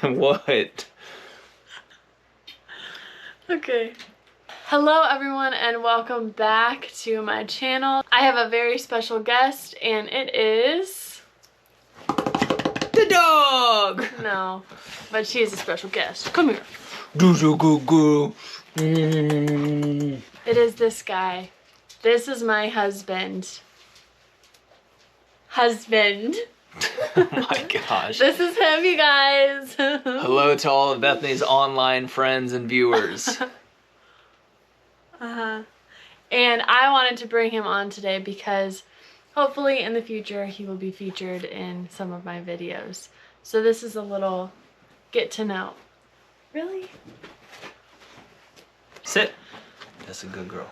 What? Okay. Hello everyone and welcome back to my channel. I have a very special guest and it is... The dog! No, but she's a special guest. Come here. Goo. It is this guy. This is my husband. Oh my gosh. This is him, you guys. Hello to all of Bethany's online friends and viewers. And I wanted to bring him on today because hopefully in the future he will be featured in some of my videos. So this is a little get to know. Really? Sit. That's a good girl.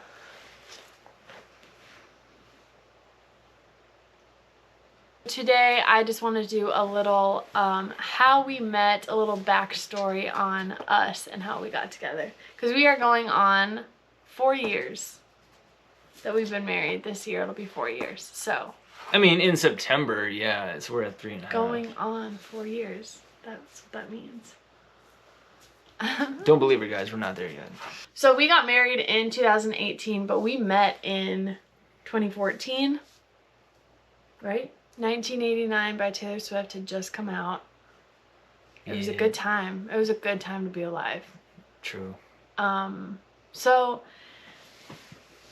Today I just want to do a little how we met, a little backstory on us and how we got together. Because we are going on 4 years that we've been married. This year it'll be 4 years. So I mean, in September, yeah, we're at 3.5. going on 4 years. That's what that means. Don't believe her, guys. We're not there yet. So we got married in 2018, but we met in 2014, right? 1989 by Taylor Swift had just come out. It was a good time. It was a good time to be alive. True. So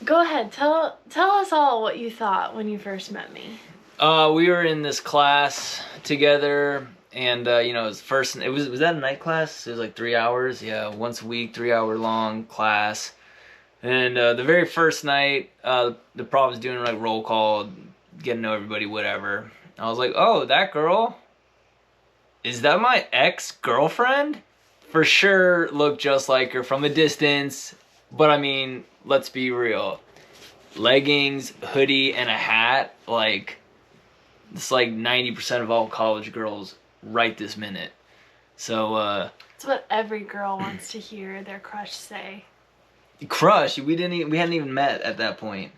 go ahead, tell us all what you thought when you first met me. We were in this class together, and you know, was that a night class? It was like 3 hours. Yeah, once a week, 3 hour long class. And the very first night, the prof was doing like roll call, getting to know everybody, whatever. I was like, oh, that girl? Is that my ex-girlfriend? For sure looked just like her from a distance, but I mean, let's be real. Leggings, hoodie, and a hat, like, it's like 90% of all college girls right this minute. So, It's what every girl wants to hear their crush say. Crush? We hadn't even met at that point.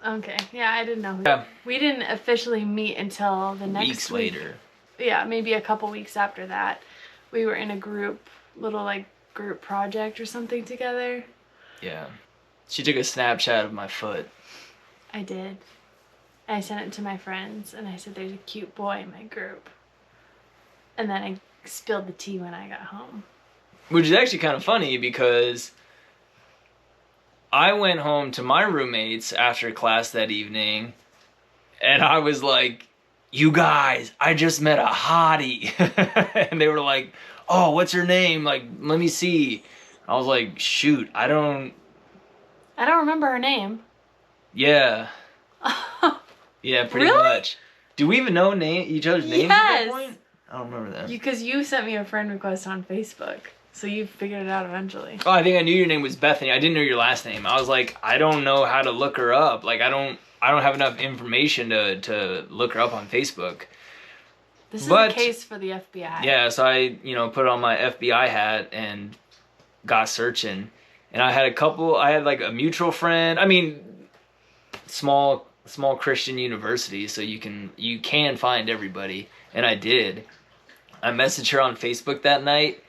Okay, yeah, I didn't know. Yeah. We didn't officially meet until the next Weeks week. later. Yeah, maybe a couple weeks after that. We were in a group project or something together. Yeah. She took a Snapchat of my foot. I did. I sent it to my friends and I said there's a cute boy in my group. And then I spilled the tea when I got home. Which is actually kind of funny because I went home to my roommates after class that evening and I was like, you guys, I just met a hottie. And they were like, oh, what's her name? Like, let me see. I was like, shoot, I don't remember her name. Yeah. Yeah, pretty Really? much. Do we even know each other's names at that point? I don't remember that. Because you sent me a friend request on Facebook. So you figured it out eventually. Oh, I think I knew your name was Bethany. I didn't know your last name. I was like, I don't know how to look her up. Like, I don't have enough information to look her up on Facebook. This is a case for the FBI. Yeah, so I, put on my FBI hat and got searching. And I had like a mutual friend. I mean, small Christian university, so you can find everybody. And I did. I messaged her on Facebook that night.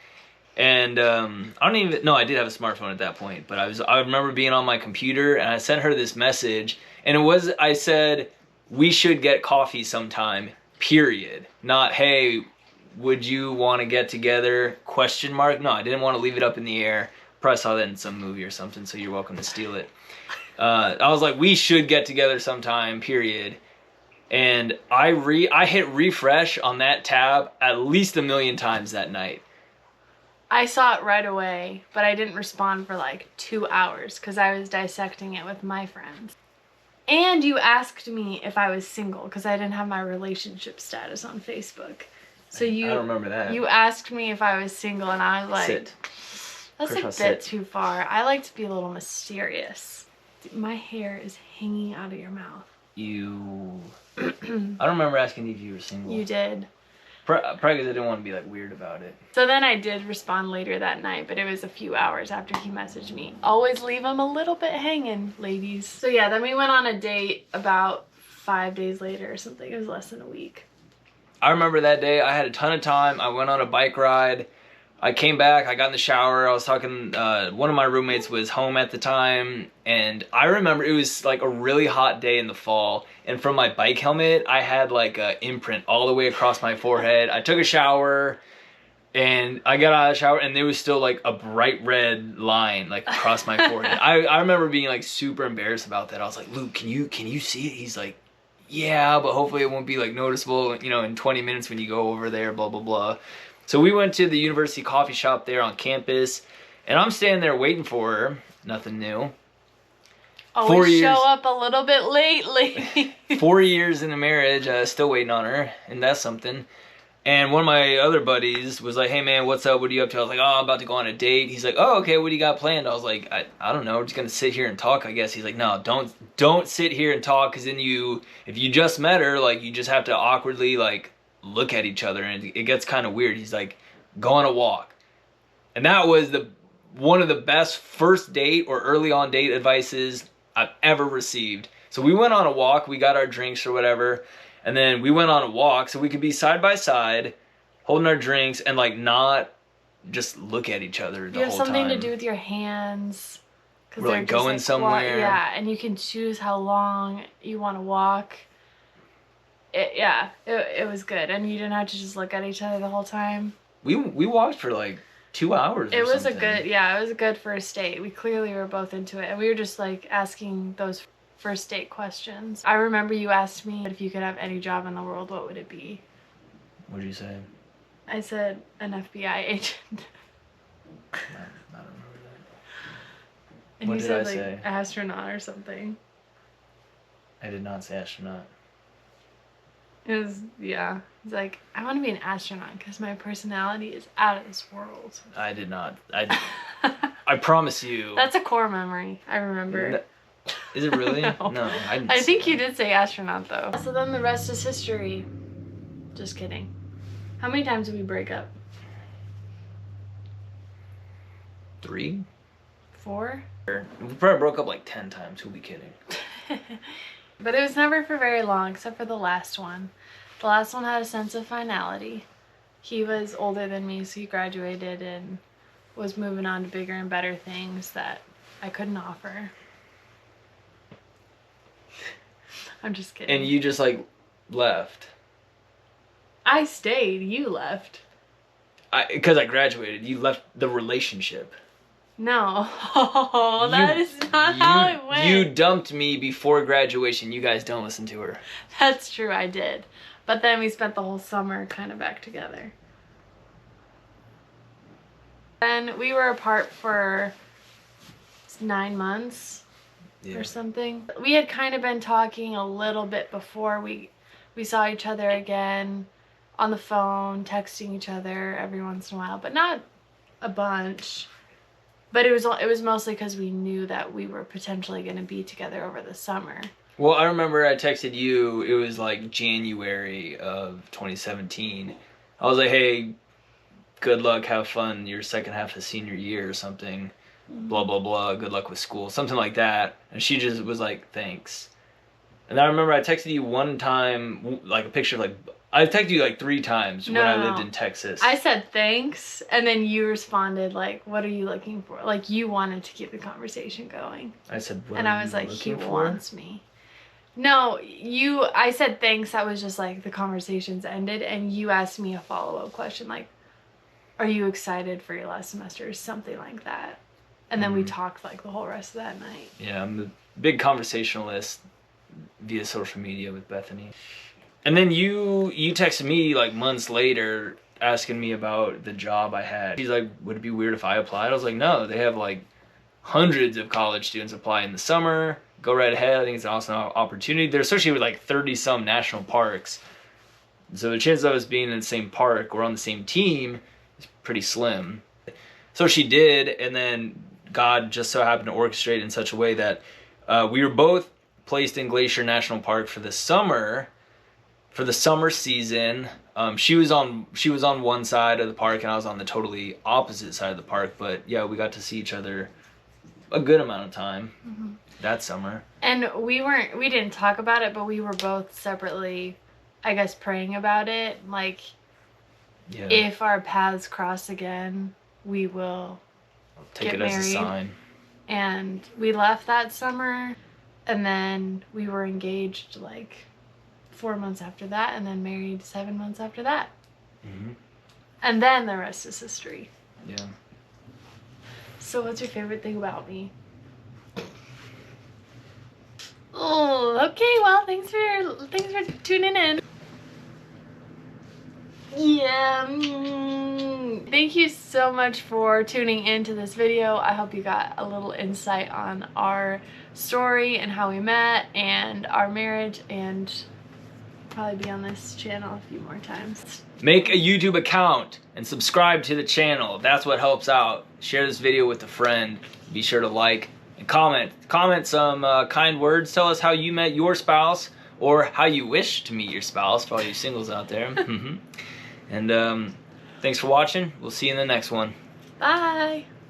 And I did have a smartphone at that point, but I remember being on my computer and I sent her this message, and I said, we should get coffee sometime, period. Not, hey, would you want to get together, ? No, I didn't want to leave it up in the air. Probably saw that in some movie or something, so you're welcome to steal it. I was like, we should get together sometime, period. And I hit refresh on that tab at least 1 million times that night. I saw it right away, but I didn't respond for like 2 hours because I was dissecting it with my friends. And you asked me if I was single because I didn't have my relationship status on Facebook. So I don't remember that. You asked me if I was single and I was like, Sit. That's a bit too far. I like to be a little mysterious. My hair is hanging out of your mouth. I don't remember asking if you were single. You did. Probably because I didn't want to be like weird about it. So then I did respond later that night, but it was a few hours after he messaged me. Always leave him a little bit hanging, ladies. So yeah, then we went on a date about 5 days later or something. It was less than a week. I remember that day. I had a ton of time. I went on a bike ride. I came back. I got in the shower. I was talking. One of my roommates was home at the time, and I remember it was like a really hot day in the fall. And from my bike helmet, I had like a imprint all the way across my forehead. I took a shower, and I got out of the shower, and there was still like a bright red line like across my forehead. I remember being like super embarrassed about that. I was like, Luke, can you see it? He's like, yeah, but hopefully it won't be like noticeable, you know, in 20 minutes when you go over there, blah, blah, blah. So we went to the university coffee shop there on campus, and I'm standing there waiting for her. Nothing new. Always show up a little bit lately. 4 years in a marriage, still waiting on her, and that's something. And one of my other buddies was like, hey man, what's up? What are you up to? I was like, oh, I'm about to go on a date. He's like, oh, okay, what do you got planned? I was like, I don't know, we're just gonna sit here and talk, I guess. He's like, no, don't sit here and talk, because then if you just met her, like, you just have to awkwardly, like, look at each other, and it gets kind of weird. He's like, go on a walk. And that was one of the best first date or early on date advices I've ever received. So we went on a walk, we got our drinks or whatever, and then we went on a walk so we could be side by side, holding our drinks, and like not just look at each other the whole time. You have something to do with your hands. We're like going somewhere. Yeah, and you can choose how long you want to walk. It was good, and you didn't have to just look at each other the whole time. We walked for like 2 hours. It was a good first date. We clearly were both into it, and we were just like asking those first date questions. I remember you asked me if you could have any job in the world, what would it be? What did you say? I said an FBI agent. I don't remember that. And What you did said I like say? astronaut or something. I did not say astronaut. It was, yeah. It's like, I want to be an astronaut because my personality is out of this world. I did not. I promise you. That's a core memory. I remember. Is it really? No. No, I didn't. I think you did say astronaut though. So then the rest is history. Just kidding. How many times did we break up? 3? 4? We probably broke up like 10 times. Who'll be kidding? But it was never for very long, except for the last one. The last one had a sense of finality. He was older than me, so he graduated and was moving on to bigger and better things that I couldn't offer. I'm just kidding. And you just like left. I stayed. You left. Because I graduated. You left the relationship. No, that is not how it went. You dumped me before graduation. You guys don't listen to her. That's true, I did. But then we spent the whole summer kind of back together. And we were apart for 9 months or something. We had kind of been talking a little bit before we saw each other again on the phone, texting each other every once in a while, but not a bunch. But it was mostly because we knew that we were potentially going to be together over the summer. Well, I remember I texted you, it was like January of 2017. I was like, hey, good luck, have fun your second half of senior year or something. Blah, blah, blah, good luck with school. Something like that. And she just was like, thanks. And I remember I texted you one time, like a picture of like, I texted you like 3 times when I lived in Texas. I said thanks, and then you responded like, what are you looking for? Like you wanted to keep the conversation going. I said, what and I was like, he wants me. No, I said thanks, that was just like the conversations ended, and you asked me a follow-up question like, are you excited for your last semester or something like that? And then we talked like the whole rest of that night. Yeah, I'm a big conversationalist via social media with Bethany. And then you texted me like months later asking me about the job I had. He's like, would it be weird if I applied? I was like, no, they have like hundreds of college students apply in the summer. Go right ahead. I think it's an awesome opportunity. They're associated with like 30 some national parks. So the chances of us being in the same park or on the same team is pretty slim. So she did, and then God just so happened to orchestrate in such a way that we were both placed in Glacier National Park for the summer season. She was on one side of the park and I was on the totally opposite side of the park, but yeah, we got to see each other a good amount of time that summer. And we didn't talk about it, but we were both separately I guess, praying about it. Like, Yeah. if our paths cross again, we will Take get it as a married. sign. And we left that summer, and then we were engaged like 4 months after that, and then married 7 months after that. Mm-hmm. And then the rest is history. Yeah. So what's your favorite thing about me? Oh, okay, well, thanks for tuning in. Yeah. Thank you so much for tuning into this video. I hope you got a little insight on our story and how we met and our marriage, and probably be on this channel a few more times. Make a YouTube account and subscribe to the channel. That's what helps out. Share this video with a friend. Be sure to like and comment. Comment some kind words. Tell us how you met your spouse, or how you wish to meet your spouse, for all you singles out there. And thanks for watching. We'll see you in the next one. Bye.